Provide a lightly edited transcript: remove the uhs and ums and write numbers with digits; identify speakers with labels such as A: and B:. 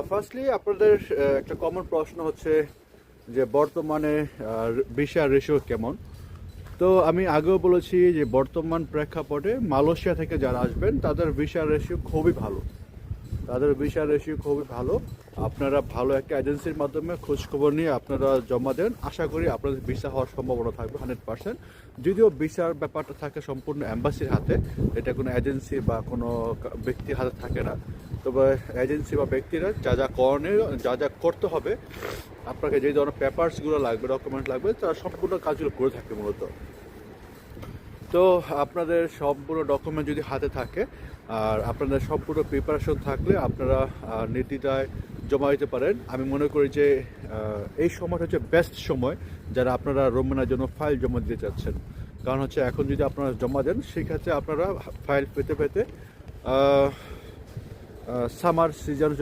A: Firstly আপনাদের একটা common প্রশ্ন হচ্ছে যে বর্তমানে ভিসা রেশিও কেমন। তো আমি আগেও বলেছি যে বর্তমান প্রেক্ষাপটে মালয়েশিয়া থেকে যারা আসবেন তাদের ভিসা রেশিও খুবই ভালো। আপনারা ভালো একটা এজেন্সির মাধ্যমে খোঁজখবর নিয়ে আপনারা জমা দেন, আশা করি আপনাদের ভিসা হওয়ার সম্ভাবনা থাকবে 100%। যদিও ভিসার ব্যাপারটা থাকে সম্পূর্ণ অ্যাম্বাসির হাতে, এটা কোনো এজেন্সি বা কোনো ব্যক্তির হাতে থাকে না। তবে এজেন্সি বা ব্যক্তিরা যা যা করতে হবে, আপনাকে যে ধরনের পেপারসগুলো লাগবে, ডকুমেন্ট লাগবে, তারা সম্পূর্ণ কাজগুলো করে থাকে মূলত। তো আপনাদের সম্পূর্ণ ডকুমেন্ট যদি হাতে থাকে আর আপনাদের সম্পূর্ণ প্রিপারেশন থাকলে আপনারা নির্দ্বিধায় জমা দিতে পারেন। আমি মনে করি যে এই সময়টা হচ্ছে বেস্ট সময় যারা আপনারা রোমানের জন্য ফাইল জমা দিতে চাচ্ছেন। কারণ হচ্ছে এখন যদি আপনারা জমা দেন সেক্ষেত্রে আপনারা ফাইল পেতে পেতে সামার সিজন